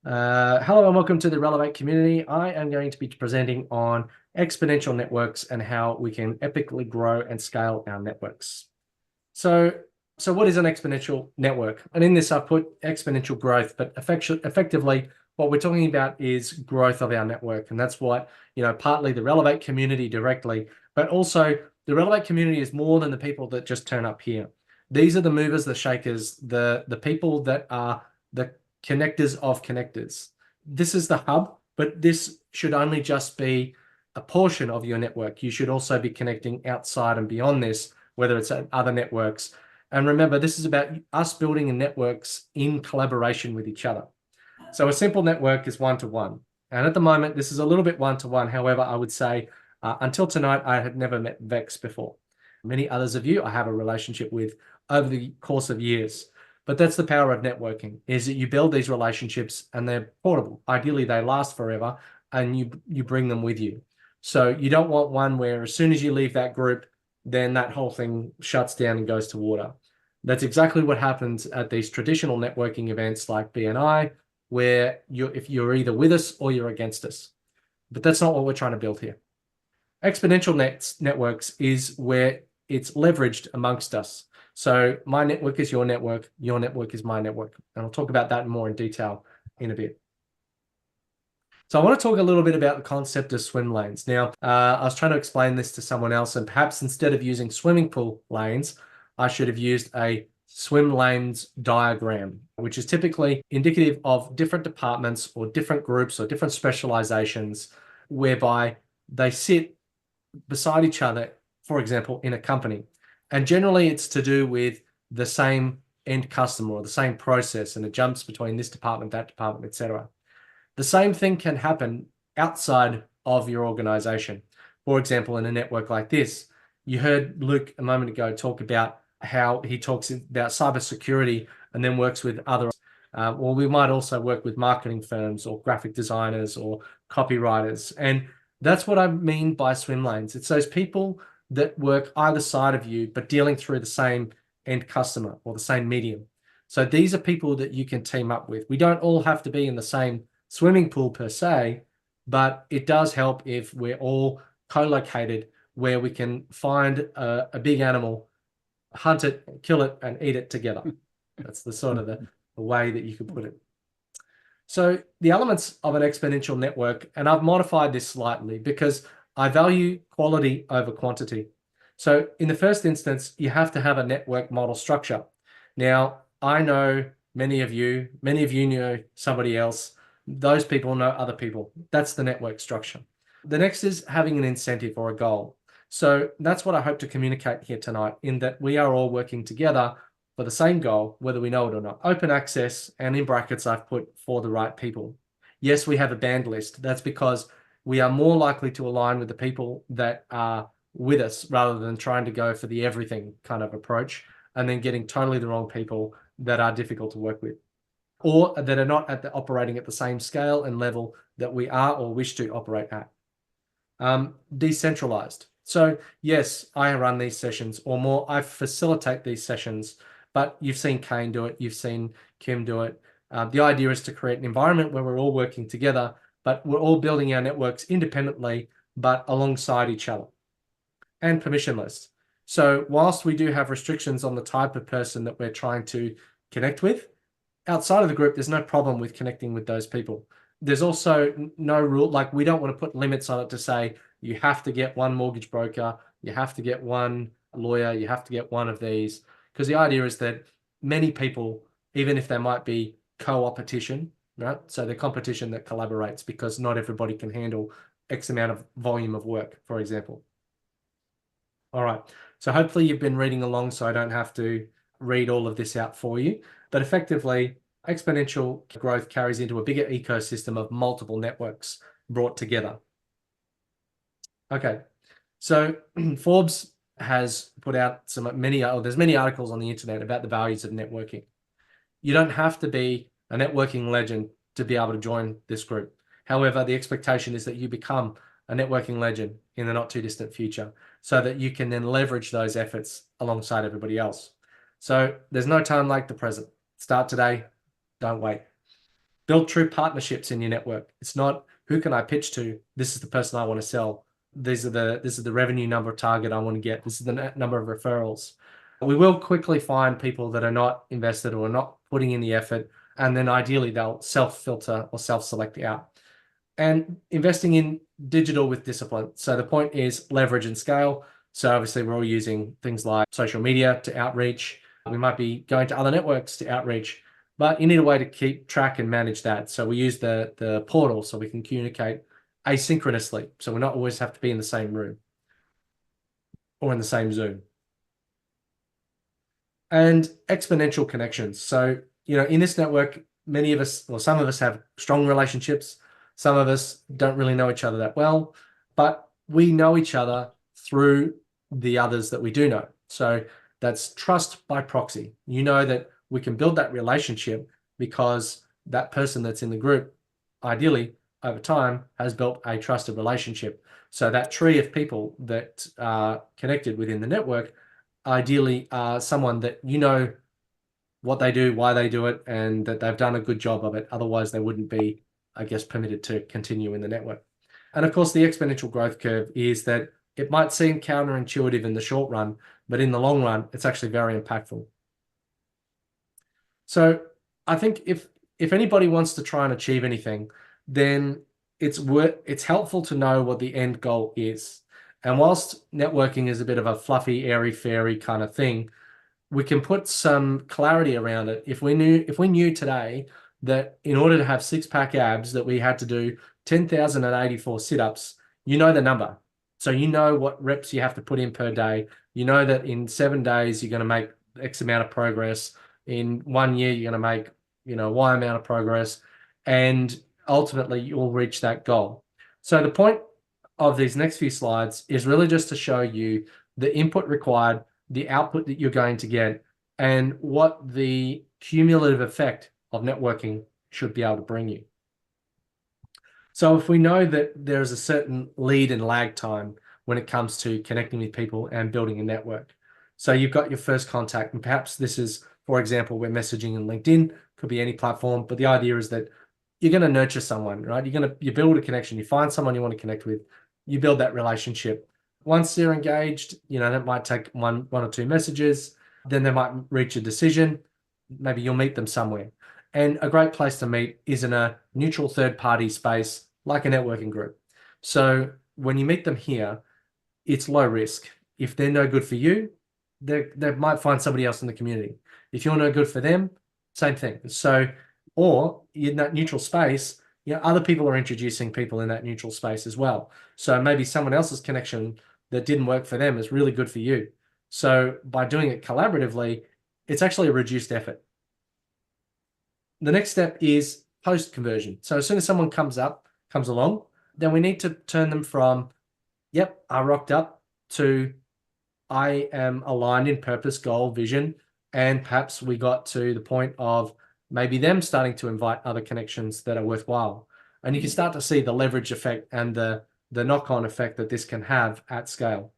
Hello and welcome to the Relevate community. I am going to be presenting on exponential networks and how we can epically grow and scale our networks. So what is an exponential network? And in this, I've put exponential growth, but effectively, what we're talking about is growth of our network. And that's what, partly the Relevate community directly, but also the Relevate community is more than the people that just turn up here. These are the movers, the shakers, the people that are the connectors of connectors. This is the hub, but this should only just be a portion of your network. You should also be connecting outside and beyond this, whether it's at other networks. And remember, this is about us building networks in collaboration with each other. So a simple network is one-to-one. And at the moment, this is a little bit one-to-one. However, I would say until tonight, I had never met Vex before. Many others of you I have a relationship with over the course of years. But that's the power of networking, is that you build these relationships and they're portable. Ideally, they last forever and you bring them with you. So you don't want one where as soon as you leave that group, then that whole thing shuts down and goes to water. That's exactly what happens at these traditional networking events like BNI, where if you're either with us or you're against us. But that's not what we're trying to build here. Exponential networks is where it's leveraged amongst us. So my network is your network is my network. And I'll talk about that more in detail in a bit. So I want to talk a little bit about the concept of swim lanes. Now, I was trying to explain this to someone else, and perhaps instead of using swimming pool lanes, I should have used a swim lanes diagram, which is typically indicative of different departments or different groups or different specializations whereby they sit beside each other, for example, in a company. And generally it's to do with the same end customer or the same process, and it jumps between this department, that department, etc. The same thing can happen outside of your organization. For example, in a network like this, you heard Luke a moment ago talk about how he talks about cybersecurity and then works with other, or we might also work with marketing firms or graphic designers or copywriters. And that's what I mean by swim lanes. It's those people that work either side of you, but dealing through the same end customer or the same medium. So these are people that you can team up with. We don't all have to be in the same swimming pool per se, but it does help if we're all co-located where we can find a big animal, hunt it, kill it, and eat it together. That's the sort of the way that you could put it. So the elements of an exponential network, and I've modified this slightly because I value quality over quantity. So in the first instance, you have to have a network model structure. Now, I know many of you know somebody else. Those people know other people. That's the network structure. The next is having an incentive or a goal. So that's what I hope to communicate here tonight, in that we are all working together for the same goal, whether we know it or not. Open access, and in brackets, I've put for the right people. Yes, we have a banned list. That's because we are more likely to align with the people that are with us rather than trying to go for the everything kind of approach and then getting totally the wrong people that are difficult to work with or that are not operating at the same scale and level that we are or wish to operate at. Decentralized. So yes, I run these sessions, or more, I facilitate these sessions, but you've seen Kane do it, you've seen Kim do it. The idea is to create an environment where we're all working together, but we're all building our networks independently, but alongside each other. And permissionless. So whilst we do have restrictions on the type of person that we're trying to connect with, outside of the group, there's no problem with connecting with those people. There's also no rule, like we don't want to put limits on it to say you have to get one mortgage broker, you have to get one lawyer, you have to get one of these. Because the idea is that many people, even if they might be co-opetition, right? So the competition that collaborates, because not everybody can handle X amount of volume of work, for example. All right. So hopefully you've been reading along so I don't have to read all of this out for you. But effectively, exponential growth carries into a bigger ecosystem of multiple networks brought together. Okay. So Forbes has put out there's many articles on the internet about the values of networking. You don't have to be a networking legend to be able to join this group. However, the expectation is that you become a networking legend in the not too distant future so that you can then leverage those efforts alongside everybody else. So there's no time like the present. Start today, don't wait. Build true partnerships in your network. It's not who can I pitch to? This is the person I want to sell. This is the revenue number target I want to get. This is the number of referrals. We will quickly find people that are not invested or are not putting in the effort, and then ideally they'll self-filter or self-select out. And investing in digital with discipline. So the point is leverage and scale. So obviously we're all using things like social media to outreach. We might be going to other networks to outreach, but you need a way to keep track and manage that. So we use the portal so we can communicate asynchronously. So we not always have to be in the same room or in the same Zoom. And exponential connections. So, in this network, many of us, or some of us have strong relationships. Some of us don't really know each other that well, but we know each other through the others that we do know. So that's trust by proxy. You know that we can build that relationship because that person that's in the group, ideally, over time, has built a trusted relationship. So that tree of people that are connected within the network, ideally are someone that you know what they do, why they do it, and that they've done a good job of it. Otherwise, they wouldn't be, I guess, permitted to continue in the network. And of course, the exponential growth curve is that it might seem counterintuitive in the short run, but in the long run, it's actually very impactful. So I think if anybody wants to try and achieve anything, then it's helpful to know what the end goal is. And whilst networking is a bit of a fluffy, airy-fairy kind of thing, we can put some clarity around it. If we knew today that in order to have six-pack abs that we had to do 10,084 sit-ups, you know the number. So you know what reps you have to put in per day. You know that in 7 days, you're going to make X amount of progress. In 1 year, you're going to make, Y amount of progress. And ultimately, you'll reach that goal. So the point of these next few slides is really just to show you the input required, the output that you're going to get, and what the cumulative effect of networking should be able to bring you. So if we know that there's a certain lead and lag time when it comes to connecting with people and building a network. So you've got your first contact, and perhaps this is, for example, we're messaging in LinkedIn, could be any platform, but the idea is that you're going to nurture someone, right? You build a connection, you find someone you want to connect with, you build that relationship. Once they're engaged, that might take one or two messages, then they might reach a decision. Maybe you'll meet them somewhere. And a great place to meet is in a neutral third-party space, like a networking group. So when you meet them here, it's low risk. If they're no good for you, they might find somebody else in the community. If you're no good for them, same thing. So, or in that neutral space, other people are introducing people in that neutral space as well. So maybe someone else's connection that didn't work for them is really good for you. So by doing it collaboratively, it's actually a reduced effort. The next step is post-conversion. So as soon as someone comes along, then we need to turn them from, yep, I rocked up, to I am aligned in purpose, goal, vision, and perhaps we got to the point of maybe them starting to invite other connections that are worthwhile. And you can start to see the leverage effect and the knock-on effect that this can have at scale.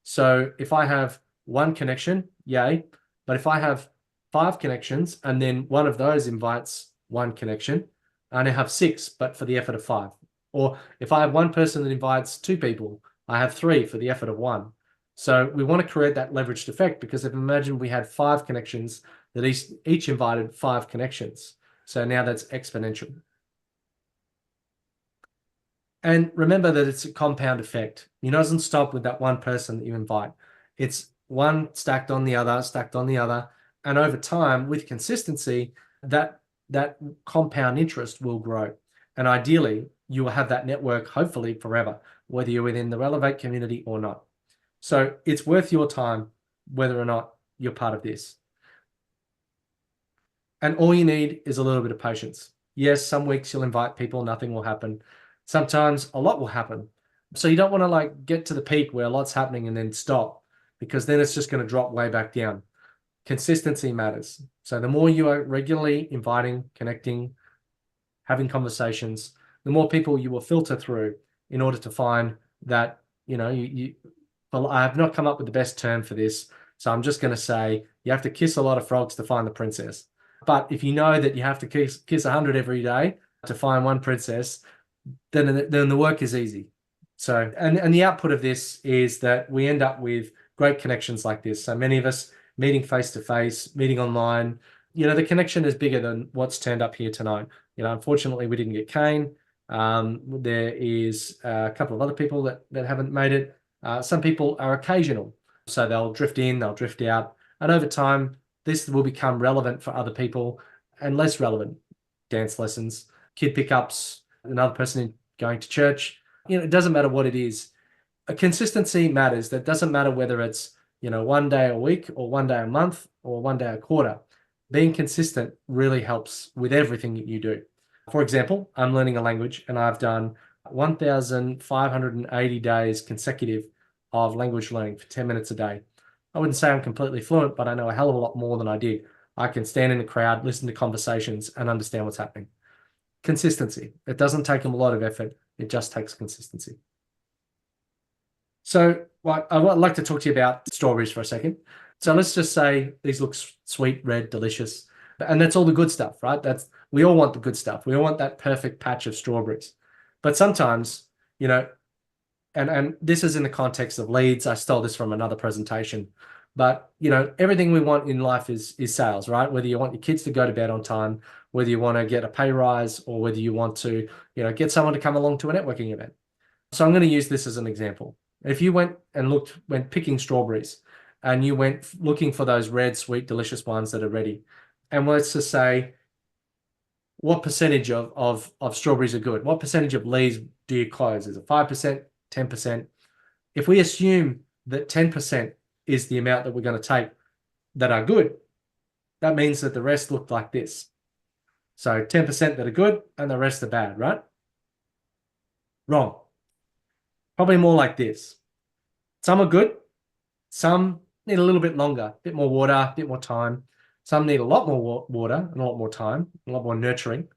So if I have one connection, yay. But if I have 5 connections and then one of those invites one connection, I now have 6, but for the effort of 5. Or if I have one person that invites 2 people, I have 3 for the effort of 1. So we want to create that leveraged effect, because if imagine we had 5 connections that each invited 5 connections. So now that's exponential. And remember that it's a compound effect. It doesn't stop with that one person that you invite. It's one stacked on the other, stacked on the other. And over time, with consistency, that compound interest will grow. And ideally, you will have that network, hopefully forever, whether you're within the Relevate community or not. So it's worth your time, whether or not you're part of this. And all you need is a little bit of patience. Yes, some weeks you'll invite people, nothing will happen. Sometimes a lot will happen. So you don't want to get to the peak where a lot's happening and then stop, because then it's just going to drop way back down. Consistency matters. So the more you are regularly inviting, connecting, having conversations, the more people you will filter through in order to find that, well, I have not come up with the best term for this. So I'm just going to say you have to kiss a lot of frogs to find the princess. But if you know that you have to kiss 100 every day to find one princess, then the work is easy. So, and the output of this is that we end up with great connections like this. So many of us meeting face to face, meeting online. The connection is bigger than what's turned up here tonight. Unfortunately, we didn't get Kane. There is a couple of other people that haven't made it. Some people are occasional, so they'll drift in, they'll drift out, and over time, this will become relevant for other people and less relevant. Dance lessons, kid pickups, another person going to church. It doesn't matter what it is. A consistency matters. That doesn't matter whether it's, one day a week or one day a month or one day a quarter. Being consistent really helps with everything that you do. For example, I'm learning a language and I've done 1,580 days consecutive of language learning for 10 minutes a day. I wouldn't say I'm completely fluent, but I know a hell of a lot more than I did. I can stand in a crowd, listen to conversations, and understand what's happening. Consistency. It doesn't take a lot of effort. It just takes consistency. So I'd like to talk to you about strawberries for a second. So let's just say these look sweet, red, delicious. And that's all the good stuff, right? We all want the good stuff. We all want that perfect patch of strawberries. But sometimes, and this is in the context of leads. I stole this from another presentation. But, everything we want in life is sales, right? Whether you want your kids to go to bed on time, whether you want to get a pay rise, or whether you want to, get someone to come along to a networking event. So I'm going to use this as an example. If you went picking strawberries and you went looking for those red, sweet, delicious ones that are ready, and let's just say, what percentage of strawberries are good? What percentage of leads do you close? Is it 5%, 10%? If we assume that 10% is the amount that we're going to take that are good, that means that the rest look like this. So 10% that are good and the rest are bad, right? Wrong. Probably more like this. Some are good. Some need a little bit longer, a bit more water, a bit more time. Some need a lot more water and a lot more time, a lot more nurturing.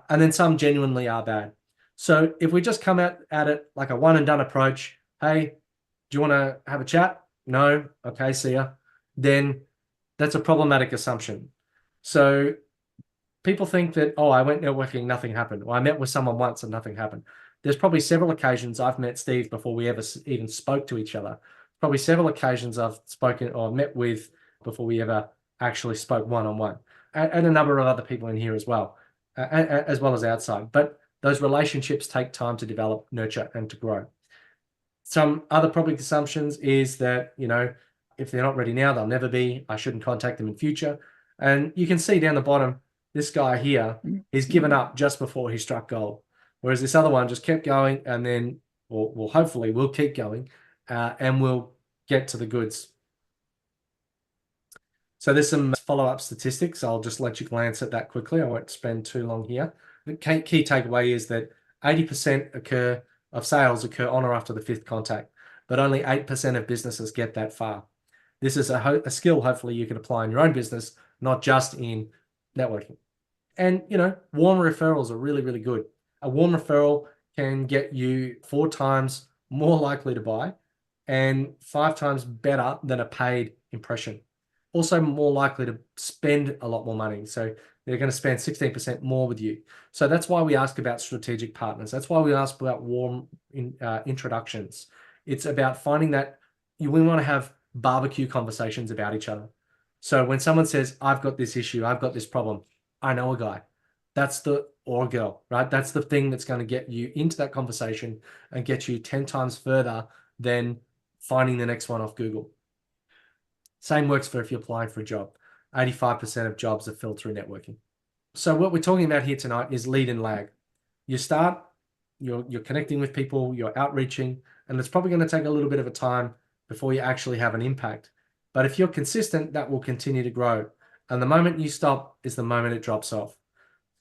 And then some genuinely are bad. So if we just come at it like a one and done approach, hey, do you want to have a chat? No. Okay, see ya. Then that's a problematic assumption. So people think that, oh, I went networking, nothing happened. Or I met with someone once and nothing happened. There's probably several occasions I've met Steve before we ever even spoke to each other. Probably several occasions I've spoken or met with before we ever actually spoke one-on-one. And a number of other people in here as well as outside. But those relationships take time to develop, nurture, and to grow. Some other public assumptions is that, if they're not ready now, they'll never be. I shouldn't contact them in future. And you can see down the bottom, this guy here, he's given up just before he struck gold. Whereas this other one just kept going and then, well, hopefully we'll keep going and we'll get to the goods. So there's some follow-up statistics. I'll just let you glance at that quickly. I won't spend too long here. The key takeaway is that 80% of sales occur on or after the fifth contact, but only 8% of businesses get that far. This is a skill hopefully you can apply in your own business, not just in networking. And, warm referrals are really, really good. A warm referral can get you 4 times more likely to buy and 5 times better than a paid impression. Also more likely to spend a lot more money. So they're going to spend 16% more with you. So that's why we ask about strategic partners. That's why we ask about warm introductions. It's about finding that we want to have barbecue conversations about each other. So when someone says, I've got this issue, I've got this problem, I know a guy. That's or girl, right? That's the thing that's going to get you into that conversation and get you 10 times further than finding the next one off Google. Same works for if you're applying for a job. 85% of jobs are filled through networking. So what we're talking about here tonight is lead and lag. You start, you're connecting with people, you're outreaching, and it's probably going to take a little bit of a time before you actually have an impact. But if you're consistent, that will continue to grow. And the moment you stop is the moment it drops off.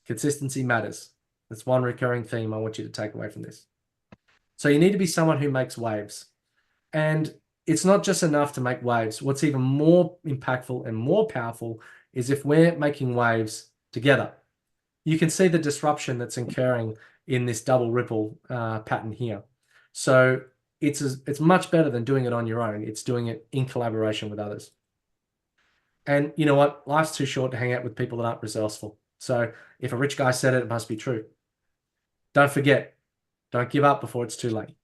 Consistency matters. That's one recurring theme I want you to take away from this. So you need to be someone who makes waves. And it's not just enough to make waves. What's even more impactful and more powerful is if we're making waves together. You can see the disruption that's occurring in this double ripple pattern here. So it's much better than doing it on your own. It's doing it in collaboration with others. And you know what? Life's too short to hang out with people that aren't resourceful. So if a rich guy said it, it must be true. Don't forget, don't give up before it's too late.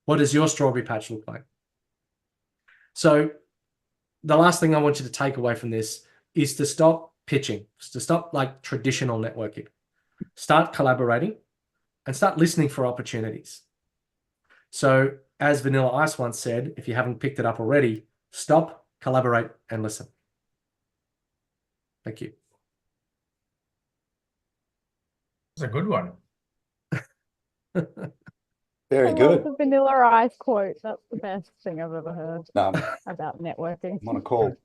What does your strawberry patch look like? So the last thing I want you to take away from this is to stop pitching, to stop like traditional networking. Start collaborating and start listening for opportunities. So as Vanilla Ice once said, if you haven't picked it up already, stop, collaborate, and listen. Thank you. It's a good one. Very I love good. the Vanilla Ice quote. That's the best thing I've ever heard about networking. I'm on a call.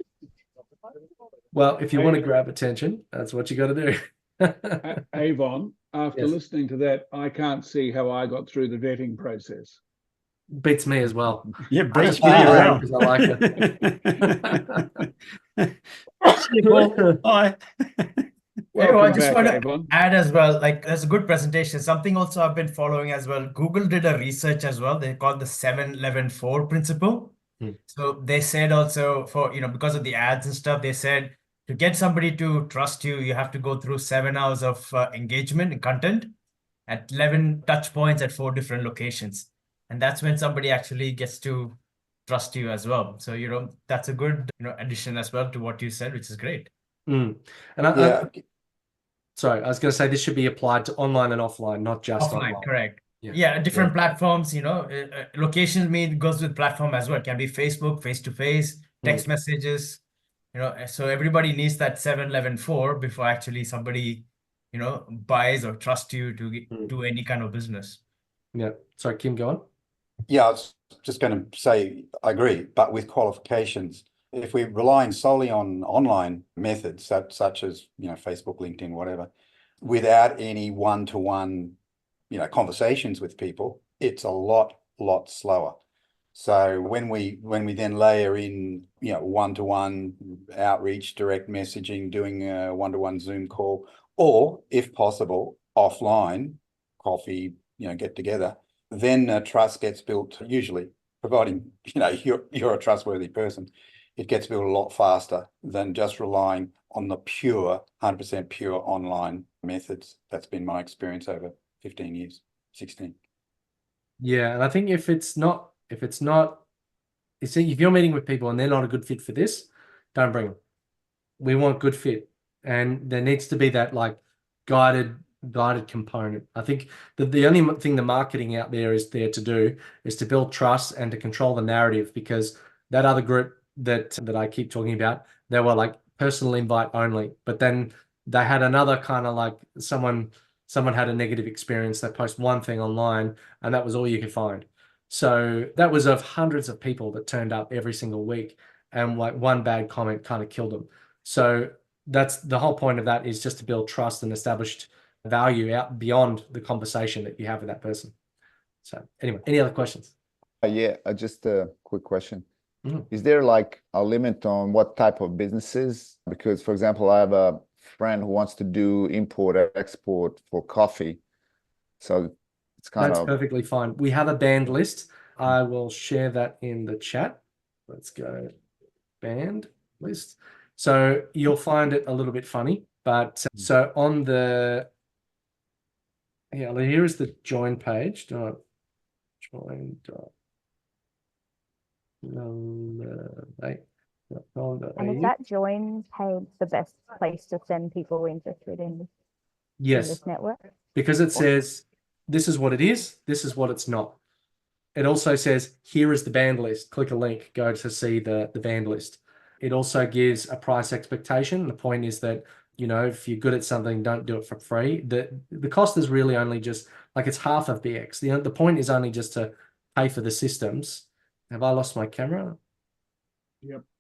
Well, if you want to grab attention, that's what you got to do. Avon, after Yes. listening to that, I can't see how I got through the vetting process. Beats me as well. Yeah, I beats just me pick it as around well. because I like it. Hi. Welcome I just back, want to Avon. add as well, like that's a good presentation. Something also I've been following as well. Google did a research as well. They called the 7-11-4 principle. So they said also for, because of the ads and stuff, they said to get somebody to trust you, you have to go through 7 hours of engagement and content at 11 touch points at 4 different locations. And that's when somebody actually gets to trust you as well. So, that's a good, addition as well to what you said, which is great. And Yeah. sorry, I was going to say this should be applied to online and offline, not just Offline, online. correct. Yeah. Yeah, different platforms, location goes with platform as well. It can be Facebook, face-to-face, text messages, so everybody needs that 7-11-4 before actually somebody, buys or trusts you to do any kind of business. Yeah. Sorry, Kim, go on. Yeah, I was just going to say, I agree, but with qualifications. If we're relying solely on online methods, such as, Facebook, LinkedIn, whatever, without any one-to-one, conversations with people, it's a lot slower. So when we then layer in, one-to-one outreach, direct messaging, doing a one-to-one Zoom call, or if possible, offline, coffee, get together, then trust gets built, usually, providing, you're a trustworthy person. It gets built a lot faster than just relying on the 100% pure online methods. That's been my experience over 15 years, 16. Yeah, and I think if you're meeting with people and they're not a good fit for this, don't bring them. We want good fit, and there needs to be that like guided component. I think that the only thing the marketing out there is there to do is to build trust and to control the narrative, because that other group that I keep talking about, they were like personal invite only, but then they had another kind of like someone had a negative experience. They post one thing online and that was all you could find. So that was of hundreds of people that turned up every single week, and like one bad comment kind of killed them. So that's the whole point of that, is just to build trust and established value out beyond the conversation that you have with that person. So anyway, any other questions? Yeah, just a quick question. Is there like a limit on what type of businesses? Because, for example, I have a friend who wants to do import or export for coffee. So it's kind That's of perfectly fine. We have a banned list. I will share that in the chat. Let's go banned list. So you'll find it a little bit funny, but so on the, here is the join page. Join. And is that join page the best place to send people interested in this network? Because it says this is what it is, this is what it's not. It also says here is the banned list. Click a link, go to see the banned list. It also gives a price expectation. The point is that, if you're good at something, don't do it for free. The cost is really only just like it's half of BX. The point is only just to pay for the systems. Have I lost my camera?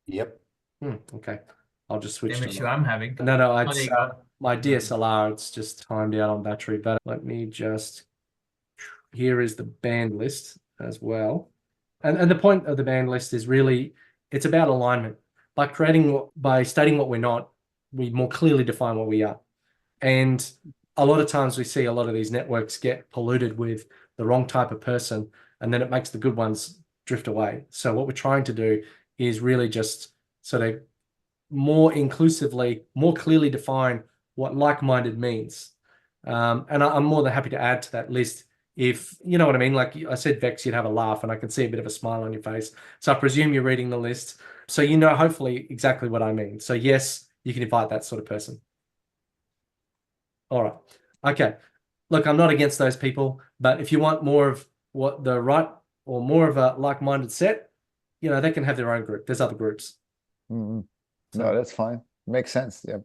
Yep. Okay. I'll just switch Same to issue I'm having. No, there it's you go. my DSLR. It's just timed out on battery. But let me just. Here is the banned list as well, and the point of the banned list is really it's about alignment. By stating what we're not, we more clearly define what we are. And a lot of times we see a lot of these networks get polluted with the wrong type of person, and then it makes the good ones drift away. So what we're trying to do is really just sort of more inclusively, more clearly define what like-minded means. And I'm more than happy to add to that list if, you know what I mean? Like I said, Vex, you'd have a laugh and I can see a bit of a smile on your face. So I presume you're reading the list. So you know hopefully exactly what I mean. So yes, you can invite that sort of person. All right. Okay. Look, I'm not against those people, but if you want more of what the right or more of a like-minded set, you know, they can have their own group. There's other groups. Mm-hmm. So, no, that's fine. Makes sense. Yeah.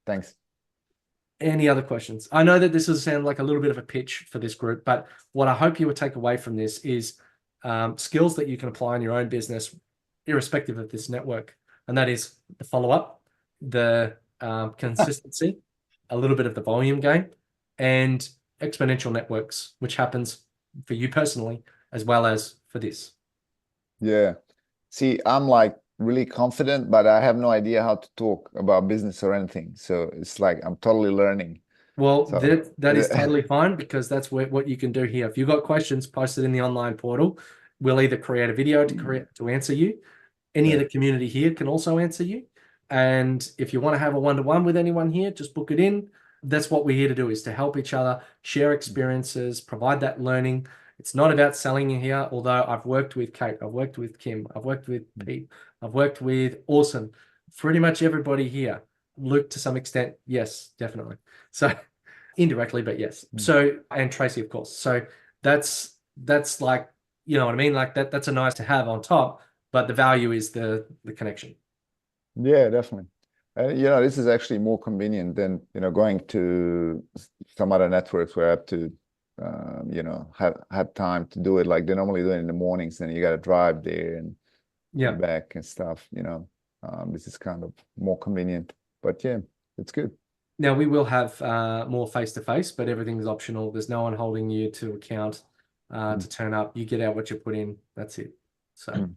Thanks. any other questions? I know that this has sounded like a little bit of a pitch for this group, but what I hope you would take away from this is skills that you can apply in your own business, irrespective of this network. And that is the follow-up, the consistency, a little bit of the volume game, and exponential networks, which happens for you personally, as well as for this. Yeah. See, I'm like really confident, but I have no idea how to talk about business or anything. So it's like I'm totally learning. Well, So, that is totally fine, because that's what you can do here. If you've got questions, post it in the online portal. We'll either create a video to answer you. Any of the community here can also answer you. And if you want to have a one-to-one with anyone here, just book it in. That's what we're here to do, is to help each other, share experiences, provide that learning. It's not about selling you here, although I've worked with Kate, I've worked with Kim, I've worked with Pete, I've worked with Orson, pretty much everybody here. Luke, to some extent, yes, definitely. So indirectly, but yes. So, and Tracy, of course. So that's like, you know what I mean? Like that's a nice to have on top, but the value is the connection. Yeah, definitely. You know, this is actually more convenient than, you know, going to some other networks where I have to, you know, have time to do it. Like they normally do it in the mornings, and you got to drive there and back and stuff, you know. This is kind of more convenient, but yeah, it's good. Now we will have more face-to-face, but everything's optional. There's no one holding you to account to turn up. You get out what you put in. That's it. So